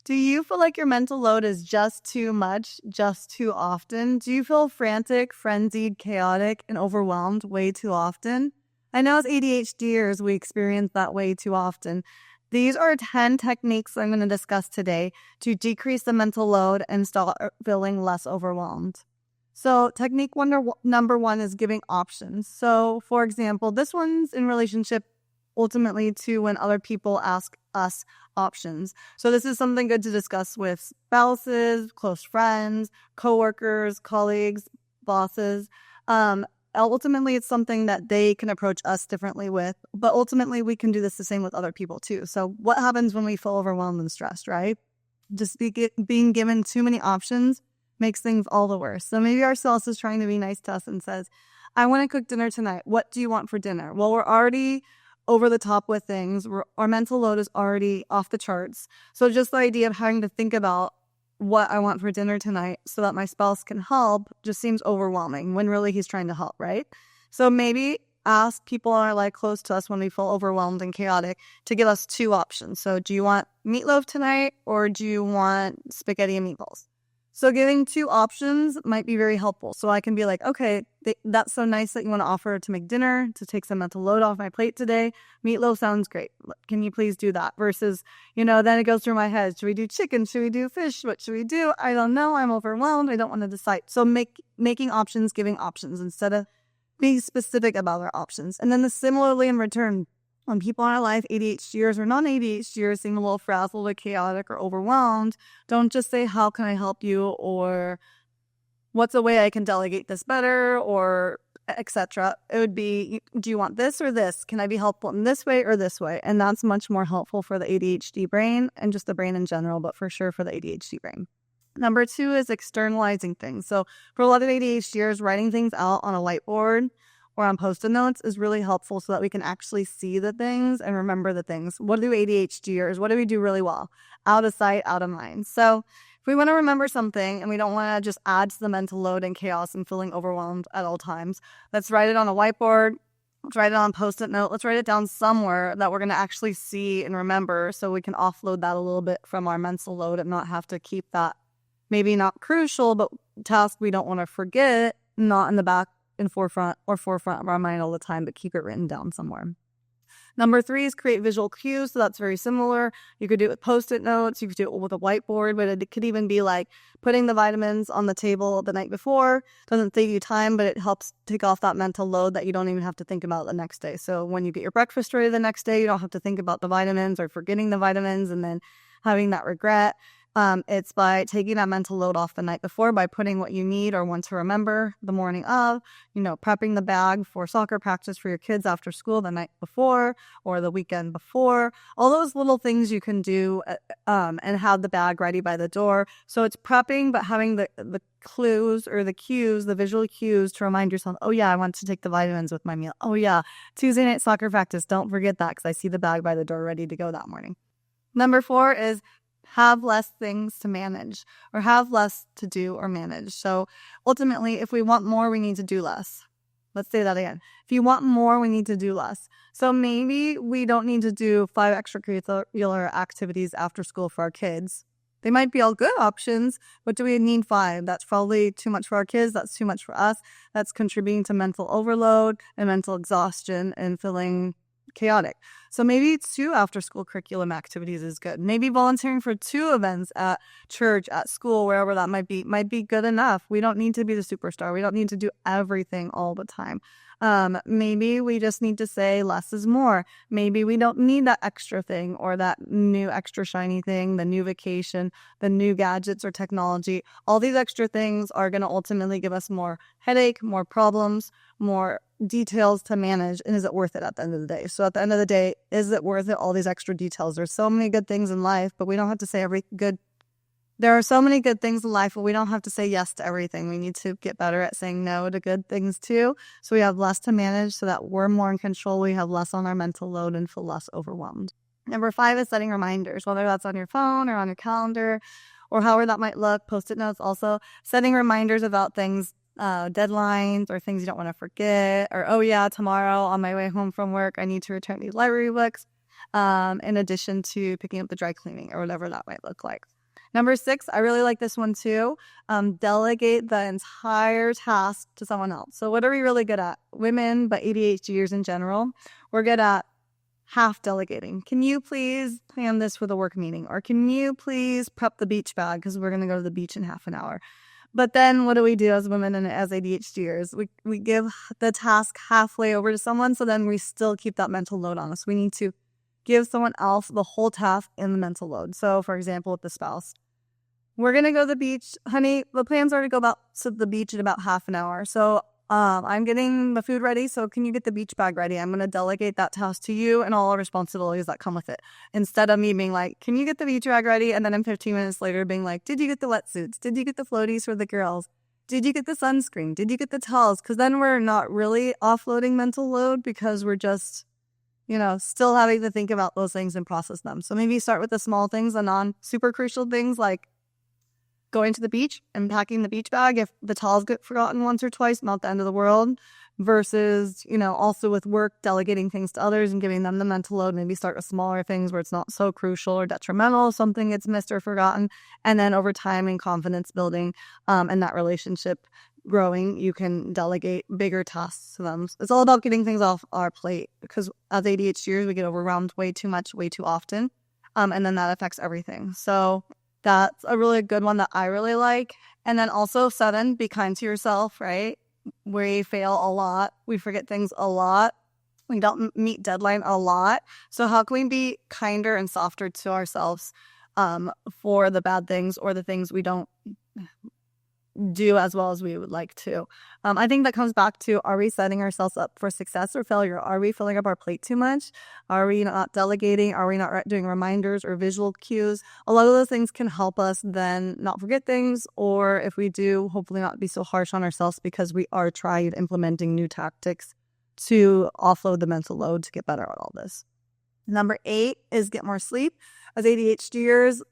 Do you feel like your mental load is just too much, just too often? Do you feel frantic, frenzied, chaotic, and overwhelmed way too often? I know as ADHDers, we experience that way too often. These are 10 techniques I'm going to discuss today to decrease the mental load and start feeling less overwhelmed. So technique number one is giving options. So for example, this one's in relationship ultimately to when other people ask us options. So this is something good to discuss with spouses, close friends, coworkers, colleagues, bosses. Ultimately, it's something that they can approach us differently with, but ultimately we can do this the same with other people too. So what happens when we feel overwhelmed and stressed, right? Just being given too many options makes things all the worse. So maybe our spouse is trying to be nice to us and says, I want to cook dinner tonight. What do you want for dinner? Well, we're already over the top with things. Our mental load is already off the charts. So just the idea of having to think about what I want for dinner tonight so that my spouse can help just seems overwhelming when really he's trying to help, right? So maybe ask people in our life close to us when we feel overwhelmed and chaotic to give us two options. So do you want meatloaf tonight or do you want spaghetti and meatballs? So giving two options might be very helpful. So I can be like, okay, that's so nice that you want to offer to make dinner, to take some mental load off my plate today. Meatloaf sounds great. Can you please do that? Versus, then it goes through my head. Should we do chicken? Should we do fish? What should we do? I don't know. I'm overwhelmed. I don't want to decide. So making options, giving options instead of being specific about our options. And then similarly in return, when people in our life, ADHDers or non-ADHDers, seem a little frazzled or chaotic or overwhelmed, don't just say, how can I help you? Or what's a way I can delegate this better? Or etc. It would be, do you want this or this? Can I be helpful in this way or this way? And that's much more helpful for the ADHD brain and just the brain in general, but for sure for the ADHD brain. Number two is externalizing things. So for a lot of ADHDers, writing things out on a whiteboard or on Post-it notes is really helpful so that we can actually see the things and remember the things. What do ADHDers, what do we do really well? Out of sight, out of mind. So if we want to remember something and we don't want to just add to the mental load and chaos and feeling overwhelmed at all times, let's write it on a whiteboard. Let's write it on a Post-it note. Let's write it down somewhere that we're going to actually see and remember so we can offload that a little bit from our mental load and not have to keep that maybe not crucial, but task we don't want to forget, not in the back and forefront of our mind all the time, but keep it written down somewhere. Number three is create visual cues. So that's very similar. You could do it with Post-it notes. You could do it with a whiteboard, but it could even be like putting the vitamins on the table the night before. Doesn't save you time, but it helps take off that mental load that you don't even have to think about the next day. So when you get your breakfast ready the next day, you don't have to think about the vitamins or forgetting the vitamins and then having that regret. It's by taking that mental load off the night before by putting what you need or want to remember the morning of, prepping the bag for soccer practice for your kids after school the night before or the weekend before. All those little things you can do and have the bag ready by the door. So it's prepping, but having the clues or the cues, the visual cues to remind yourself, oh yeah, I want to take the vitamins with my meal. Oh yeah, Tuesday night soccer practice. Don't forget that because I see the bag by the door ready to go that morning. Number four is have less things to manage or have less to do or manage. So ultimately, if we want more, we need to do less. Let's say that again. If you want more, we need to do less. So maybe we don't need to do 5 extracurricular activities after school for our kids. They might be all good options, but do we need 5? That's probably too much for our kids. That's too much for us. That's contributing to mental overload and mental exhaustion and feeling chaotic. So maybe 2 after-school curriculum activities is good. Maybe volunteering for 2 events at church, at school, wherever that might be good enough. We don't need to be the superstar. We don't need to do everything all the time. Maybe we just need to say less is more. Maybe we don't need that extra thing or that new extra shiny thing, the new vacation, the new gadgets or technology. All these extra things are going to ultimately give us more headache, more problems, more details to manage. And is it worth it at the end of the day? So at the end of the day, is it worth it? All these extra details. There's so many good things in life, but we don't have to say there are so many good things in life, but we don't have to say yes to everything. We need to get better at saying no to good things too. So we have less to manage so that we're more in control. We have less on our mental load and feel less overwhelmed. Number 5 is setting reminders, whether that's on your phone or on your calendar or however that might look. Post-it notes also. Setting reminders about things, deadlines or things you don't want to forget. Or, oh yeah, tomorrow on my way home from work, I need to return these library books. In addition to picking up the dry cleaning or whatever that might look like. Number 6, I really like this one too. Delegate the entire task to someone else. So what are we really good at? Women, but ADHDers in general, we're good at half delegating. Can you please plan this for the work meeting? Or can you please prep the beach bag because we're going to go to the beach in half an hour? But then what do we do as women and as ADHDers? We give the task halfway over to someone, so then we still keep that mental load on us. We need to give someone else the whole task and the mental load. So, for example, with the spouse, we're going to go to the beach. Honey, the plans are to go to the beach in about half an hour. So I'm getting the food ready. So can you get the beach bag ready? I'm going to delegate that task to you and all the responsibilities that come with it. Instead of me being like, can you get the beach bag ready? And then in 15 minutes later being like, did you get the wetsuits? Did you get the floaties for the girls? Did you get the sunscreen? Did you get the towels? Because then we're not really offloading mental load because we're just, still having to think about those things and process them. So maybe start with the small things, the non-super crucial things like going to the beach and packing the beach bag. If the towels get forgotten once or twice, not the end of the world. Versus, also with work, delegating things to others and giving them the mental load. Maybe start with smaller things where it's not so crucial or detrimental, something gets missed or forgotten. And then over time and confidence building and that relationship growing, you can delegate bigger tasks to them. It's all about getting things off our plate because as ADHDers, we get overwhelmed way too much, way too often. And then that affects everything. So that's a really good one that I really like. And then also 7, be kind to yourself, right? We fail a lot. We forget things a lot. We don't meet deadline a lot. So how can we be kinder and softer to ourselves for the bad things or the things we don't do as well as we would like to? I think that comes back to, are we setting ourselves up for success or failure? Are we filling up our plate too much? Are we not delegating? Are we not doing reminders or visual cues? A lot of those things can help us then not forget things, or if we do, hopefully not be so harsh on ourselves because we are trying implementing new tactics to offload the mental load to get better at all this. Number 8 is get more sleep. As ADHDers,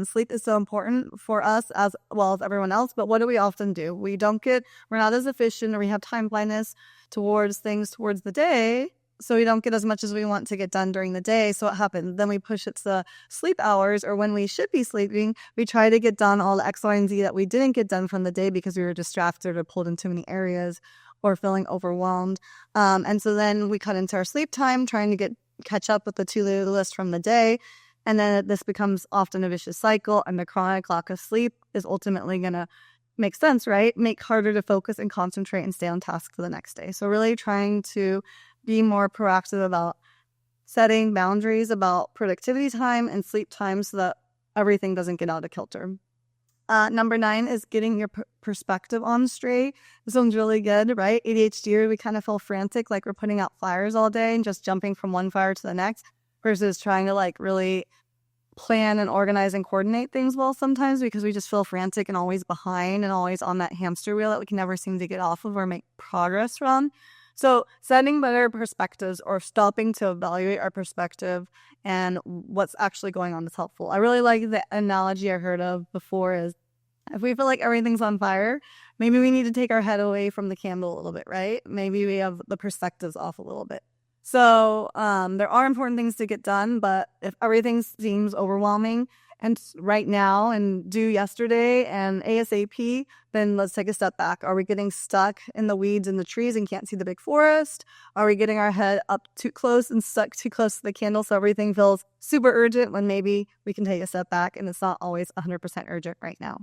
sleep is so important for us as well as everyone else, but what do we often do? We're not as efficient, or we have time blindness towards the day, so we don't get as much as we want to get done during the day. So what happens? Then we push it to sleep hours, or when we should be sleeping, we try to get done all the X, Y, and Z that we didn't get done from the day because we were distracted or pulled in too many areas or feeling overwhelmed. And so then we cut into our sleep time, trying to catch up with the to-do list from the day. And then this becomes often a vicious cycle, and the chronic lack of sleep is ultimately going to make sense, right? Make harder to focus and concentrate and stay on task for the next day. So really trying to be more proactive about setting boundaries about productivity time and sleep time so that everything doesn't get out of kilter. Number 9 is getting your perspective on straight. This one's really good, right? ADHD, we kind of feel frantic, like we're putting out fires all day and just jumping from one fire to the next, versus trying to really plan and organize and coordinate things well sometimes, because we just feel frantic and always behind and always on that hamster wheel that we can never seem to get off of or make progress from. So setting better perspectives or stopping to evaluate our perspective and what's actually going on is helpful. I really like the analogy I heard of before is, if we feel like everything's on fire, maybe we need to take our head away from the candle a little bit, right? Maybe we have the perspectives off a little bit. So there are important things to get done, but if everything seems overwhelming and right now and due yesterday and ASAP, then let's take a step back. Are we getting stuck in the weeds and the trees and can't see the big forest? Are we getting our head up too close and stuck too close to the candle so everything feels super urgent when maybe we can take a step back and it's not always 100% urgent right now?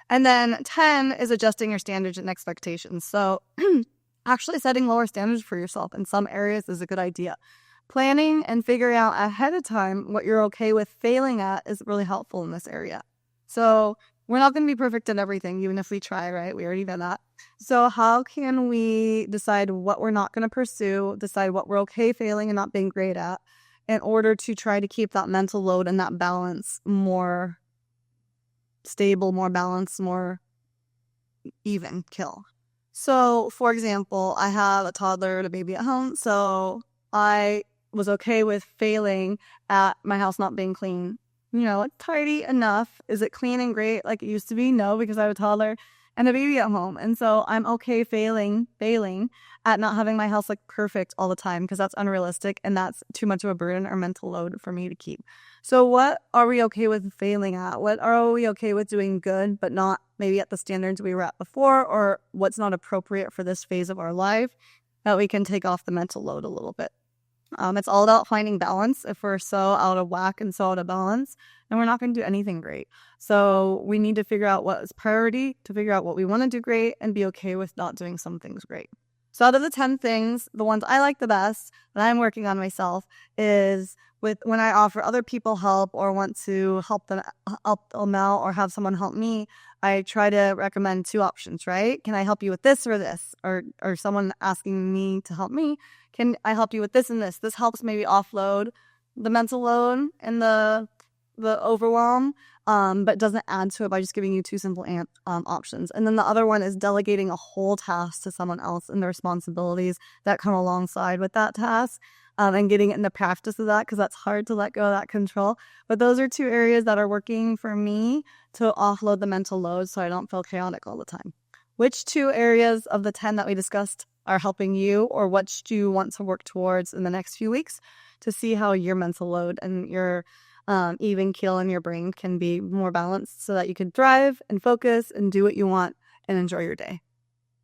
And then 10 is adjusting your standards and expectations. So actually setting lower standards for yourself in some areas is a good idea. Planning and figuring out ahead of time what you're okay with failing at is really helpful in this area. So we're not going to be perfect at everything, even if we try, right? We already know that. So how can we decide what we're not going to pursue, decide what we're okay failing and not being great at, in order to try to keep that mental load and that balance more stable, more balanced, more even kill? So, for example, I have a toddler and a baby at home, so I was okay with failing at my house not being clean. It's tidy enough. Is it clean and great like it used to be? No, because I have a toddler. and a baby at home. And so I'm okay failing at not having my house look perfect all the time, because that's unrealistic and that's too much of a burden or mental load for me to keep. So what are we okay with failing at? What are we okay with doing good, but not maybe at the standards we were at before, or what's not appropriate for this phase of our life, that we can take off the mental load a little bit. It's all about finding balance. If we're so out of whack and so out of balance, then we're not going to do anything great. So we need to figure out what is priority, to figure out what we want to do great, and be okay with not doing some things great. So out of the 10 things, the ones I like the best that I'm working on myself is with when I offer other people help or want to help them out or have someone help me, I try to recommend 2 options, right? Can I help you with this or this? Or someone asking me to help me, can I help you with this and this? This helps maybe offload the mental load and the overwhelm, but doesn't add to it by just giving you 2 simple options. And then the other one is delegating a whole task to someone else and the responsibilities that come alongside with that task, and getting into practice of that, because that's hard to let go of that control. But those are 2 areas that are working for me to offload the mental load so I don't feel chaotic all the time. Which 2 areas of the 10 that we discussed are helping you, or what do you want to work towards in the next few weeks to see how your mental load and your even keel in your brain can be more balanced so that you can thrive and focus and do what you want and enjoy your day?